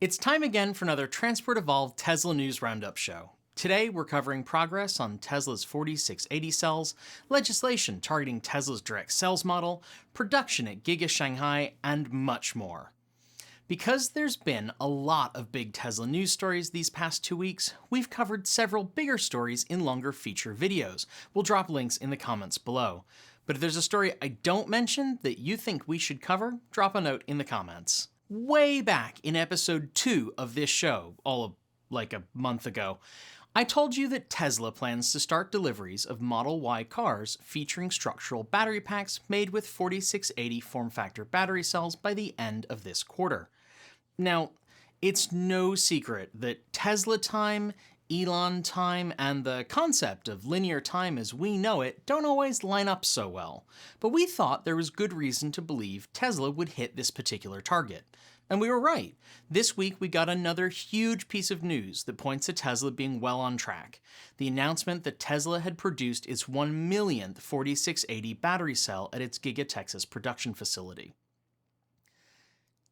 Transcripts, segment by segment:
It's time again for another Transport Evolved Tesla News Roundup show. Today, we're covering progress on Tesla's 4680 cells, legislation targeting Tesla's direct sales model, production at Giga Shanghai, and much more. Because there's been a lot of big Tesla news stories these past 2 weeks, we've covered several bigger stories in longer feature videos. We'll drop links in the comments below. But if there's a story I don't mention that you think we should cover, drop a note in the comments. Way back in episode 2 of this show, all of like a month ago, I told you that Tesla plans to start deliveries of Model Y cars featuring structural battery packs made with 4680 form factor battery cells by the end of this quarter. Now, it's no secret that Tesla time, Elon time, and the concept of linear time as we know it don't always line up so well, but we thought there was good reason to believe Tesla would hit this particular target. And we were right. This week we got another huge piece of news that points to Tesla being well on track. The announcement that Tesla had produced its 1 millionth 4680 battery cell at its Giga Texas production facility.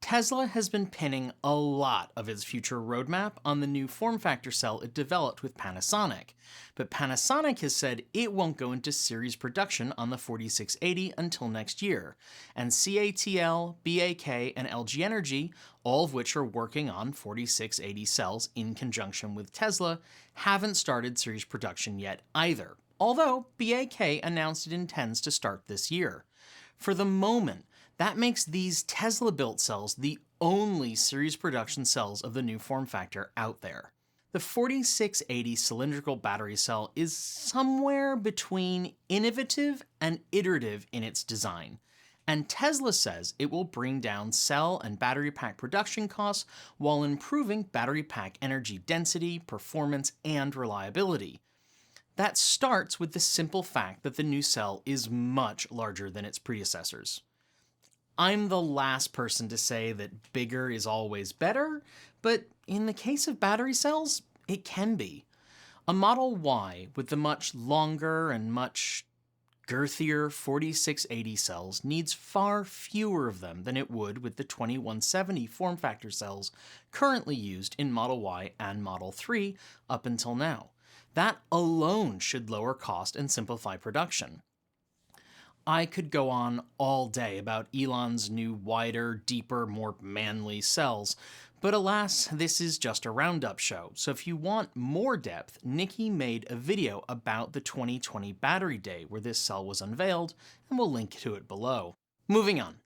Tesla has been pinning a lot of its future roadmap on the new form factor cell it developed with Panasonic, but Panasonic has said it won't go into series production on the 4680 until next year, and CATL, BAK, and LG Energy, all of which are working on 4680 cells in conjunction with Tesla, haven't started series production yet either, although BAK announced it intends to start this year. For the moment, that makes these Tesla-built cells the only series production cells of the new form factor out there. The 4680 cylindrical battery cell is somewhere between innovative and iterative in its design, and Tesla says it will bring down cell and battery pack production costs while improving battery pack energy density, performance, and reliability. That starts with the simple fact that the new cell is much larger than its predecessors. I'm the last person to say that bigger is always better, but in the case of battery cells, it can be. A Model Y with the much longer and much girthier 4680 cells needs far fewer of them than it would with the 2170 form factor cells currently used in Model Y and Model 3 up until now. That alone should lower cost and simplify production. I could go on all day about Elon's new wider, deeper, more manly cells, but alas, this is just a Roundup show, so if you want more depth, Nikki made a video about the 2020 Battery Day where this cell was unveiled, and we'll link to it below. Moving on.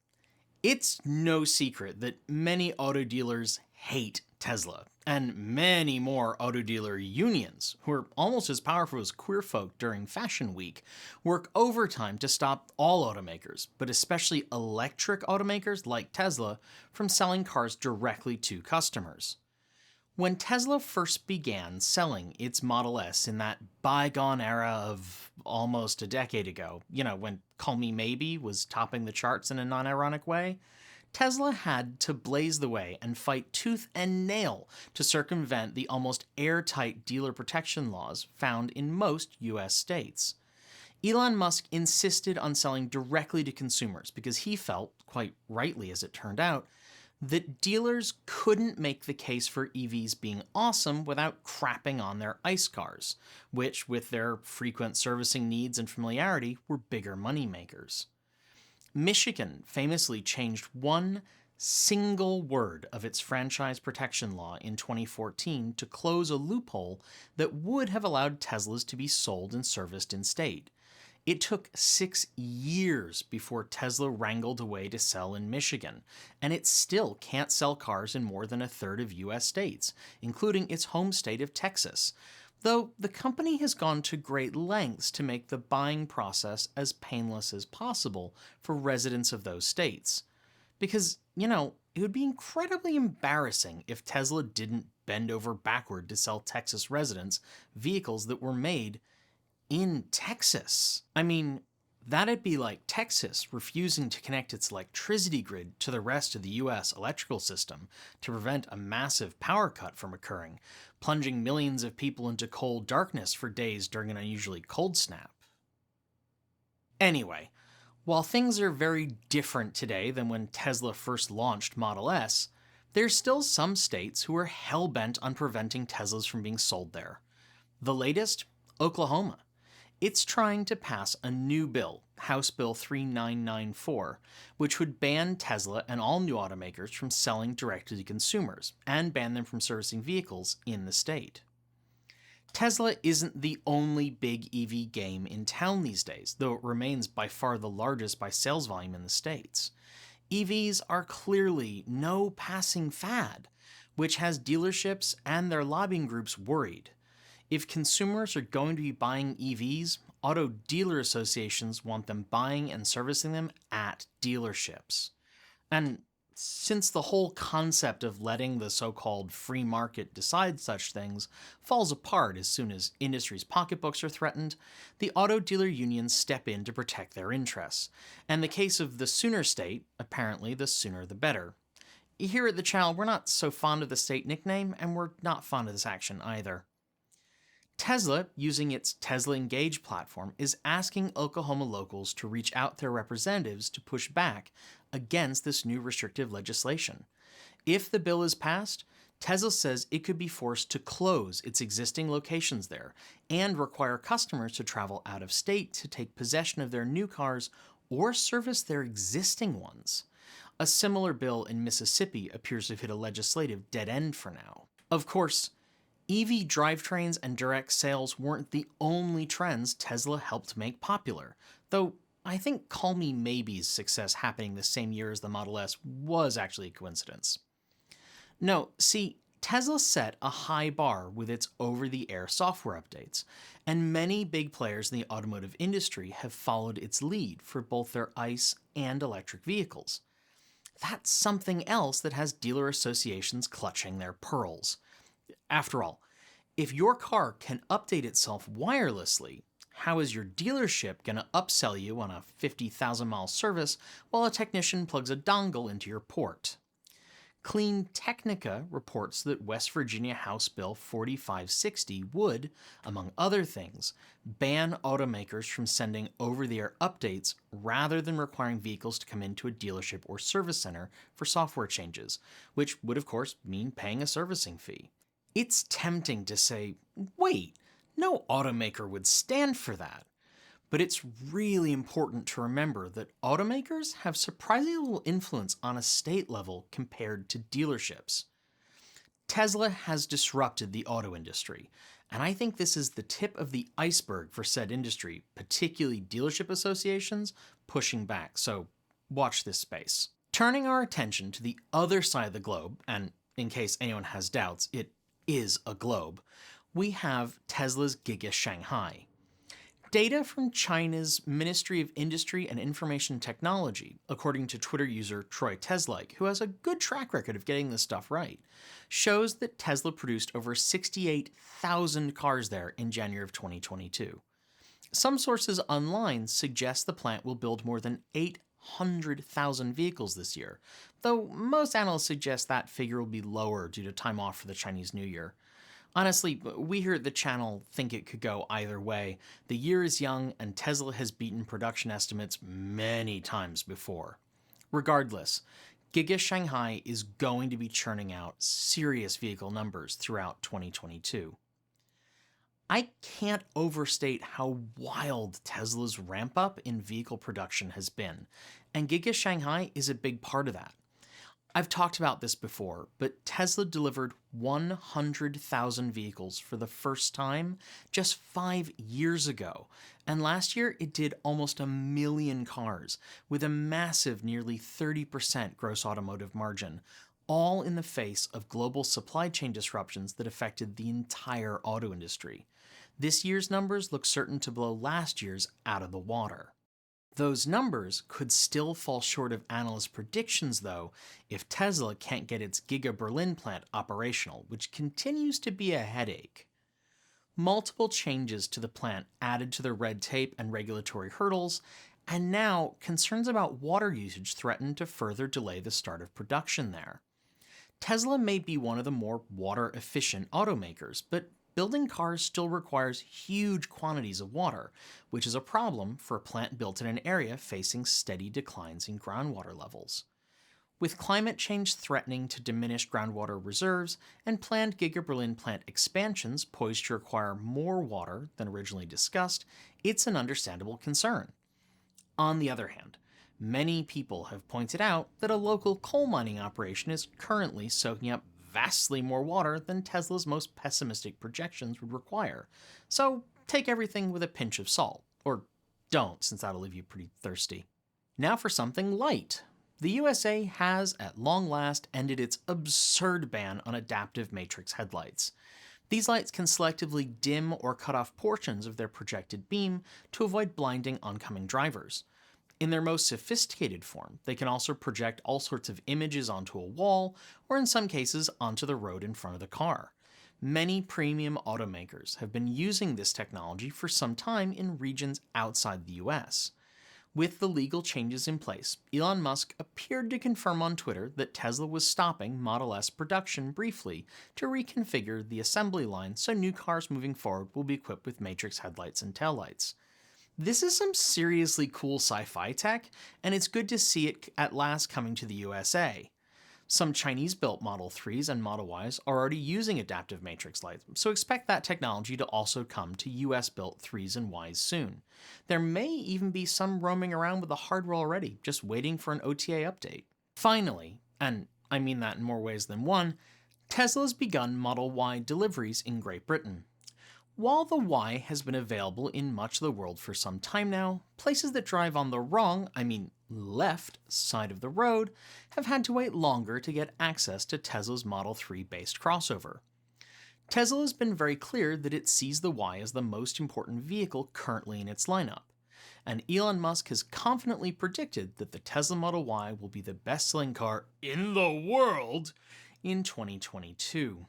It's no secret that many auto dealers hate Tesla, and many more auto dealer unions, who are almost as powerful as queer folk during Fashion Week, work overtime to stop all automakers, but especially electric automakers like Tesla, from selling cars directly to customers. When Tesla first began selling its Model S in that bygone era of almost a decade ago, when Call Me Maybe was topping the charts in a non-ironic way, Tesla had to blaze the way and fight tooth and nail to circumvent the almost airtight dealer protection laws found in most US states. Elon Musk insisted on selling directly to consumers because he felt, quite rightly as it turned out, that dealers couldn't make the case for EVs being awesome without crapping on their ICE cars, which, with their frequent servicing needs and familiarity, were bigger moneymakers. Michigan famously changed one single word of its franchise protection law in 2014 to close a loophole that would have allowed Teslas to be sold and serviced in state. It took 6 years before Tesla wrangled a way to sell in Michigan, and it still can't sell cars in more than a third of US states, including its home state of Texas, though the company has gone to great lengths to make the buying process as painless as possible for residents of those states. Because, it would be incredibly embarrassing if Tesla didn't bend over backward to sell Texas residents vehicles that were made in Texas. I mean, that'd be like Texas refusing to connect its electricity grid to the rest of the US electrical system to prevent a massive power cut from occurring, plunging millions of people into cold darkness for days during an unusually cold snap. Anyway, while things are very different today than when Tesla first launched Model S, There's still some states who are hell-bent on preventing Teslas from being sold there. The latest? Oklahoma. It's trying to pass a new bill, House Bill 3994, which would ban Tesla and all new automakers from selling directly to consumers, and ban them from servicing vehicles in the state. Tesla isn't the only big EV game in town these days, though it remains by far the largest by sales volume in the States. EVs are clearly no passing fad, which has dealerships and their lobbying groups worried. If consumers are going to be buying EVs, auto dealer associations want them buying and servicing them at dealerships. And since the whole concept of letting the so-called free market decide such things falls apart as soon as industry's pocketbooks are threatened, the auto dealer unions step in to protect their interests. And in the case of the sooner state, apparently the sooner the better. Here at the channel, we're not so fond of the state nickname, and we're not fond of this action either. Tesla, using its Tesla Engage platform, is asking Oklahoma locals to reach out to their representatives to push back against this new restrictive legislation. If the bill is passed, Tesla says it could be forced to close its existing locations there and require customers to travel out of state to take possession of their new cars or service their existing ones. A similar bill in Mississippi appears to have hit a legislative dead end for now. Of course, EV drivetrains and direct sales weren't the only trends Tesla helped make popular, though I think Call Me Maybe's success happening the same year as the Model S was actually a coincidence. No, see, Tesla set a high bar with its over-the-air software updates, and many big players in the automotive industry have followed its lead for both their ICE and electric vehicles. That's something else that has dealer associations clutching their pearls. After all, if your car can update itself wirelessly, how is your dealership going to upsell you on a 50,000-mile service while a technician plugs a dongle into your port? Clean Technica reports that West Virginia House Bill 4560 would, among other things, ban automakers from sending over-the-air updates rather than requiring vehicles to come into a dealership or service center for software changes, which would of course mean paying a servicing fee. It's tempting to say, wait, no automaker would stand for that. But it's really important to remember that automakers have surprisingly little influence on a state level compared to dealerships. Tesla has disrupted the auto industry, and I think this is the tip of the iceberg for said industry, particularly dealership associations pushing back, so watch this space. Turning our attention to the other side of the globe, and in case anyone has doubts, it is a globe, we have Tesla's Giga Shanghai. Data from China's Ministry of Industry and Information Technology, according to Twitter user Troy Teslike, who has a good track record of getting this stuff right, shows that Tesla produced over 68,000 cars there in January of 2022. Some sources online suggest the plant will build more than 800,000 vehicles this year, though most analysts suggest that figure will be lower due to time off for the Chinese New Year. Honestly, we here at the channel think it could go either way. The year is young, and Tesla has beaten production estimates many times before. Regardless, Giga Shanghai is going to be churning out serious vehicle numbers throughout 2022. I can't overstate how wild Tesla's ramp-up in vehicle production has been, and Giga Shanghai is a big part of that. I've talked about this before, but Tesla delivered 100,000 vehicles for the first time just 5 years ago, and last year it did almost 1 million cars, with a massive nearly 30% gross automotive margin, all in the face of global supply chain disruptions that affected the entire auto industry. This year's numbers look certain to blow last year's out of the water. Those numbers could still fall short of analyst predictions, though, if Tesla can't get its Giga Berlin plant operational, which continues to be a headache. Multiple changes to the plant added to the red tape and regulatory hurdles, and now concerns about water usage threaten to further delay the start of production there. Tesla may be one of the more water-efficient automakers, but building cars still requires huge quantities of water, which is a problem for a plant built in an area facing steady declines in groundwater levels. With climate change threatening to diminish groundwater reserves and planned Giga Berlin plant expansions poised to require more water than originally discussed, it's an understandable concern. On the other hand, many people have pointed out that a local coal mining operation is currently soaking up vastly more water than Tesla's most pessimistic projections would require, so take everything with a pinch of salt. Or don't, since that'll leave you pretty thirsty. Now for something light. The USA has, at long last, ended its absurd ban on adaptive matrix headlights. These lights can selectively dim or cut off portions of their projected beam to avoid blinding oncoming drivers. In their most sophisticated form, they can also project all sorts of images onto a wall, or in some cases onto the road in front of the car. Many premium automakers have been using this technology for some time in regions outside the US. With the legal changes in place, Elon Musk appeared to confirm on Twitter that Tesla was stopping Model S production briefly to reconfigure the assembly line so new cars moving forward will be equipped with matrix headlights and taillights. This is some seriously cool sci-fi tech, and it's good to see it at last coming to the USA. Some Chinese-built Model 3s and Model Ys are already using adaptive matrix lights, so expect that technology to also come to US-built 3s and Ys soon. There may even be some roaming around with the hardware already, just waiting for an OTA update. Finally, and I mean that in more ways than one, Tesla's begun Model Y deliveries in Great Britain. While the Y has been available in much of the world for some time now, places that drive on the wrong, left, side of the road have had to wait longer to get access to Tesla's Model 3 based crossover. Tesla has been very clear that it sees the Y as the most important vehicle currently in its lineup, and Elon Musk has confidently predicted that the Tesla Model Y will be the best-selling car in the world in 2022.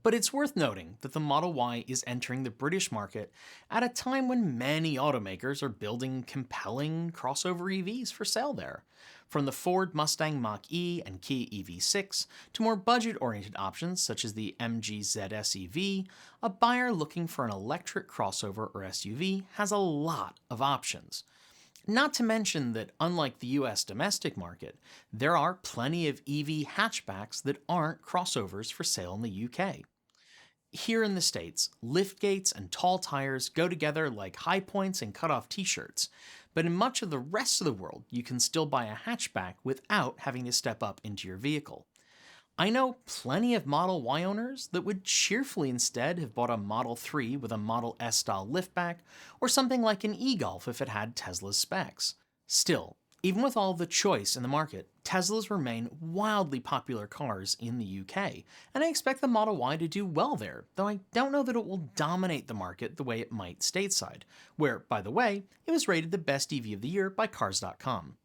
But it's worth noting that the Model Y is entering the British market at a time when many automakers are building compelling crossover EVs for sale there. From the Ford Mustang Mach-E and Kia EV6 to more budget-oriented options such as the MG ZS EV, a buyer looking for an electric crossover or SUV has a lot of options. Not to mention that, unlike the US domestic market, there are plenty of EV hatchbacks that aren't crossovers for sale in the UK. Here in the States, liftgates and tall tires go together like high points and cut-off t-shirts, but in much of the rest of the world, you can still buy a hatchback without having to step up into your vehicle. I know plenty of Model Y owners that would cheerfully instead have bought a Model 3 with a Model S-style liftback, or something like an e-Golf if it had Tesla's specs. Still, even with all the choice in the market, Teslas remain wildly popular cars in the UK, and I expect the Model Y to do well there, though I don't know that it will dominate the market the way it might stateside, where, by the way, it was rated the best EV of the year by Cars.com.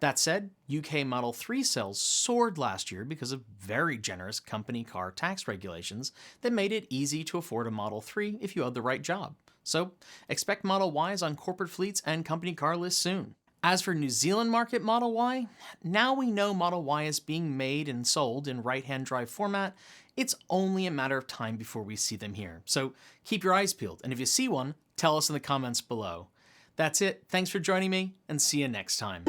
That said, UK Model 3 sales soared last year because of very generous company car tax regulations that made it easy to afford a Model 3 if you had the right job. So, expect Model Ys on corporate fleets and company car lists soon. As for New Zealand market Model Y, now we know Model Y is being made and sold in right-hand drive format, it's only a matter of time before we see them here. So keep your eyes peeled, and if you see one, tell us in the comments below. That's it, thanks for joining me, and see you next time.